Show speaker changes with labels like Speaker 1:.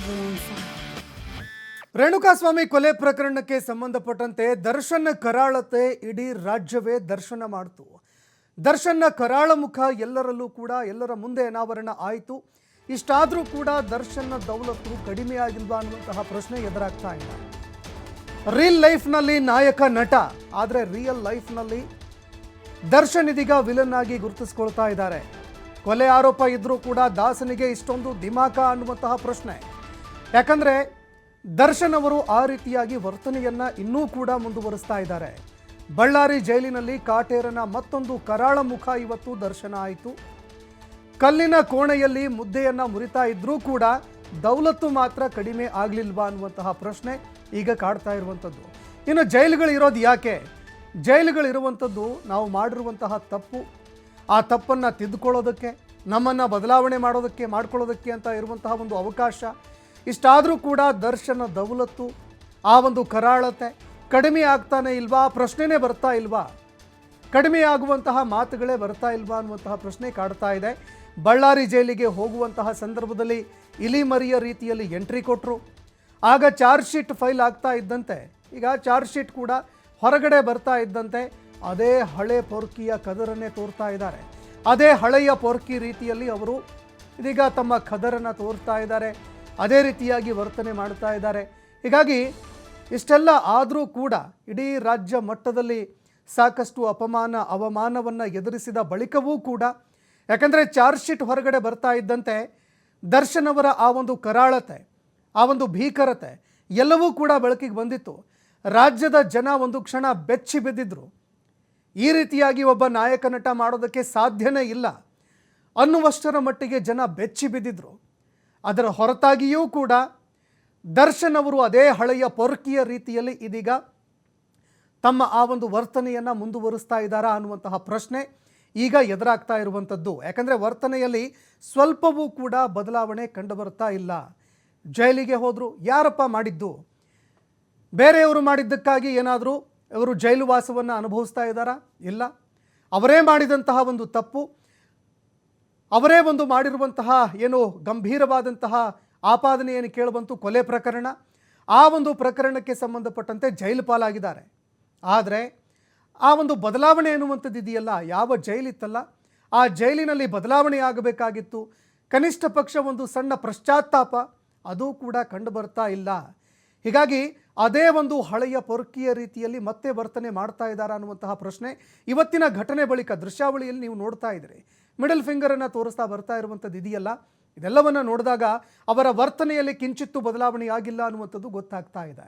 Speaker 1: everyone fine.
Speaker 2: Renukaswamy ಕೊಲೆ ಪ್ರಕರಣಕ್ಕೆ ಸಂಬಂಧಪಟ್ಟಂತೆ ದರ್ಶನ್ ಕರಾಳತೆ ಇಡೀ ರಾಜ್ಯವೇ ದರ್ಶನ ಮಾಡಿತು. ದರ್ಶನ್ನ ಕರಾಳ ಮುಖ ಎಲ್ಲರಲ್ಲೂ ಕೂಡ ಎಲ್ಲರ ಮುಂದೆ ಅನಾವರಣ ಆಯಿತು. ಇಷ್ಟಾದರೂ ಕೂಡ ದರ್ಶನ್ನ ದೌಲತ್ತು ಕಡಿಮೆ ಆಗಿಲ್ವಾ ಅನ್ನುವಂತಹ ಪ್ರಶ್ನೆ ಎದುರಾಗ್ತಾ ಇಲ್ಲ. ರಿಯಲ್ ಲೈಫ್ನಲ್ಲಿ ನಾಯಕ ನಟ, ಆದರೆ ರಿಯಲ್ ಲೈಫ್ನಲ್ಲಿ ದರ್ಶನ್ ಇದೀಗ ವಿಲನ್ ಆಗಿ ಗುರುತಿಸ್ಕೊಳ್ತಾ ಇದ್ದಾರೆ. ಕೊಲೆ ಆರೋಪ ಇದ್ರೂ ಕೂಡ ದಾಸನಿಗೆ ಇಷ್ಟೊಂದು ದಿಮಾಕ ಅನ್ನುವಂತಹ ಪ್ರಶ್ನೆ. ಯಾಕಂದರೆ ದರ್ಶನ್ ಅವರು ಆ ರೀತಿಯಾಗಿ ವರ್ತನೆಯನ್ನು ಇನ್ನೂ ಕೂಡ ಮುಂದುವರಿಸ್ತಾ ಇದ್ದಾರೆ. ಬಳ್ಳಾರಿ ಜೈಲಿನಲ್ಲಿ ಕಾಟೇರನ ಮತ್ತೊಂದು ಕರಾಳ ಮುಖ ಇವತ್ತು ದರ್ಶನ ಆಯಿತು. ಕಲ್ಲಿನ ಕೋಣೆಯಲ್ಲಿ ಮುದ್ದೆಯನ್ನು ಮುರಿತಾ ಇದ್ರೂ ಕೂಡ ದೌಲತ್ತು ಮಾತ್ರ ಕಡಿಮೆ ಆಗಲಿಲ್ವಾ ಅನ್ನುವಂತಹ ಪ್ರಶ್ನೆ ಈಗ ಕಾಡ್ತಾ ಇರುವಂಥದ್ದು. ಇನ್ನು ಜೈಲುಗಳಿರೋದು ಯಾಕೆ? ಜೈಲುಗಳಿರುವಂಥದ್ದು ನಾವು ಮಾಡಿರುವಂತಹ ತಪ್ಪು, ಆ ತಪ್ಪನ್ನು ತಿದ್ದುಕೊಳ್ಳೋದಕ್ಕೆ, ನಮ್ಮನ್ನು ಬದಲಾವಣೆ ಮಾಡ್ಕೊಳ್ಳೋದಕ್ಕೆ ಅಂತ ಇರುವಂತಹ ಒಂದು ಅವಕಾಶ. ಇಷ್ಟಾದರೂ ಕೂಡ ದರ್ಶನ ದೌಲತ್ತು, ಆ ಒಂದು ಕರಾಳತೆ ಕಡಿಮೆ ಆಗ್ತಾನೆ ಇಲ್ವಾ? ಪ್ರಶ್ನೆನೇ ಬರ್ತಾ ಇಲ್ವಾ? ಕಡಿಮೆ ಆಗುವಂತಹ ಮಾತುಗಳೇ ಬರ್ತಾ ಇಲ್ವಾ ಅನ್ನುವಂತಹ ಪ್ರಶ್ನೆ ಕಾಡ್ತಾ ಇದೆ. ಬಳ್ಳಾರಿ ಜೈಲಿಗೆ ಹೋಗುವಂತಹ ಸಂದರ್ಭದಲ್ಲಿ ಇಲಿಮರಿಯ ರೀತಿಯಲ್ಲಿ ಎಂಟ್ರಿ ಕೊಟ್ಟರು. ಆಗ ಚಾರ್ಜ್ ಶೀಟ್ ಫೈಲ್ ಆಗ್ತಾ ಇದ್ದಂತೆ, ಈಗ ಚಾರ್ಜ್ ಶೀಟ್ ಕೂಡ ಹೊರಗಡೆ ಬರ್ತಾ ಇದ್ದಂತೆ ಅದೇ ಹಳೆ ಪೊರ್ಕಿಯ ಕದರನ್ನೇ ತೋರ್ತಾ ಇದ್ದಾರೆ. ಅದೇ ಹಳೆಯ ಪೊರ್ಕಿ ರೀತಿಯಲ್ಲಿ ಅವರು ಇದೀಗ ತಮ್ಮ ಕದರನ್ನು ತೋರ್ತಾ ಇದ್ದಾರೆ. ಅದೇ ರೀತಿಯಾಗಿ ವರ್ತನೆ ಮಾಡ್ತಾ ಇದ್ದಾರೆ. ಹೀಗಾಗಿ ಇಷ್ಟೆಲ್ಲ ಆದರೂ ಕೂಡ ಇಡೀ ರಾಜ್ಯ ಮಟ್ಟದಲ್ಲಿ ಸಾಕಷ್ಟು ಅವಮಾನವನ್ನು ಎದುರಿಸಿದ ಬಳಿಕವೂ ಕೂಡ, ಯಾಕಂದರೆ ಚಾರ್ಜ್ ಶೀಟ್ ಹೊರಗಡೆ ಬರ್ತಾ ಇದ್ದಂತೆ ದರ್ಶನ್ ಅವರ ಆ ಒಂದು ಕರಾಳತೆ, ಆ ಒಂದು ಭೀಕರತೆ ಎಲ್ಲವೂ ಕೂಡ ಬೆಳಕಿಗೆ ಬಂದಿತ್ತು. ರಾಜ್ಯದ ಜನ ಒಂದು ಕ್ಷಣ ಬೆಚ್ಚಿ ಬಿದ್ದಿದ್ರು. ಈ ರೀತಿಯಾಗಿ ಒಬ್ಬ ನಾಯಕ ನಟ ಮಾಡೋದಕ್ಕೆ ಸಾಧ್ಯನೇ ಇಲ್ಲ ಅನ್ನುವಷ್ಟರ ಮಟ್ಟಿಗೆ ಜನ ಬೆಚ್ಚಿ ಬಿದ್ದಿದ್ರು. ಅದರ ಹೊರತಾಗಿಯೂ ಕೂಡ ದರ್ಶನ್ ಅವರು ಅದೇ ಹಳೆಯ ಪೊರ್ಕಿಯ ರೀತಿಯಲ್ಲಿ ಇದೀಗ ತಮ್ಮ ಆ ಒಂದು ವರ್ತನೆಯನ್ನು ಮುಂದುವರಿಸ್ತಾ ಇದ್ದಾರಾ ಅನ್ನುವಂತಹ ಪ್ರಶ್ನೆ ಈಗ ಎದುರಾಗ್ತಾ ಇರುವಂಥದ್ದು. ಯಾಕಂದರೆ ವರ್ತನೆಯಲ್ಲಿ ಸ್ವಲ್ಪವೂ ಕೂಡ ಬದಲಾವಣೆ ಕಂಡುಬರ್ತಾ ಇಲ್ಲ. ಜೈಲಿಗೆ ಹೋದರು, ಯಾರಪ್ಪ ಮಾಡಿದ್ದು? ಬೇರೆಯವರು ಮಾಡಿದ್ದಕ್ಕಾಗಿ ಏನಾದರೂ ಇವರು ಜೈಲು ವಾಸವನ್ನು ಅನುಭವಿಸ್ತಾ ಇದ್ದಾರಾ? ಇಲ್ಲ. ಅವರೇ ಮಾಡಿದಂತಹ ಒಂದು ತಪ್ಪು, ಅವರೇ ಒಂದು ಮಾಡಿರುವಂತಹ ಏನು ಗಂಭೀರವಾದಂತಹ ಆಪಾದನೆ ಏನು ಕೇಳಿಬಂತು, ಕೊಲೆ ಪ್ರಕರಣ, ಆ ಒಂದು ಪ್ರಕರಣಕ್ಕೆ ಸಂಬಂಧಪಟ್ಟಂತೆ ಜೈಲು ಪಾಲಾಗಿದ್ದಾರೆ. ಆದರೆ ಆ ಒಂದು ಬದಲಾವಣೆ ಎನ್ನುವಂಥದ್ದು ಇದೆಯಲ್ಲ, ಯಾವ ಜೈಲಿತ್ತಲ್ಲ ಆ ಜೈಲಿನಲ್ಲಿ ಬದಲಾವಣೆ ಆಗಬೇಕಾಗಿತ್ತು. ಕನಿಷ್ಠ ಪಕ್ಷ ಒಂದು ಸಣ್ಣ ಪಶ್ಚಾತ್ತಾಪ ಅದು ಕೂಡ ಕಂಡು ಬರ್ತಾ ಇಲ್ಲ. ಹೀಗಾಗಿ ಅದೇ ಒಂದು ಹಳೆಯ ಪೊರ್ಕಿಯ ರೀತಿಯಲ್ಲಿ ಮತ್ತೆ ವರ್ತನೆ ಮಾಡ್ತಾ ಇದ್ದಾರಾ ಅನ್ನುವಂತಹ ಪ್ರಶ್ನೆ ಇವತ್ತಿನ ಘಟನೆ ಬಳಿಕ ದೃಶ್ಯಾವಳಿಯಲ್ಲಿ ನೀವು ನೋಡ್ತಾ ಇದ್ದೀರಿ. ಮಿಡಲ್ ಫಿಂಗರನ್ನು ತೋರಿಸ್ತಾ ಬರ್ತಾ ಇರುವಂಥದ್ದು ಇದೆಯಲ್ಲ, ಇದೆಲ್ಲವನ್ನು ನೋಡಿದಾಗ ಅವರ ವರ್ತನೆಯಲ್ಲಿ ಕಿಂಚಿತ್ತೂ ಬದಲಾವಣೆ ಆಗಿಲ್ಲ ಅನ್ನುವಂಥದ್ದು ಗೊತ್ತಾಗ್ತಾ ಇದೆ.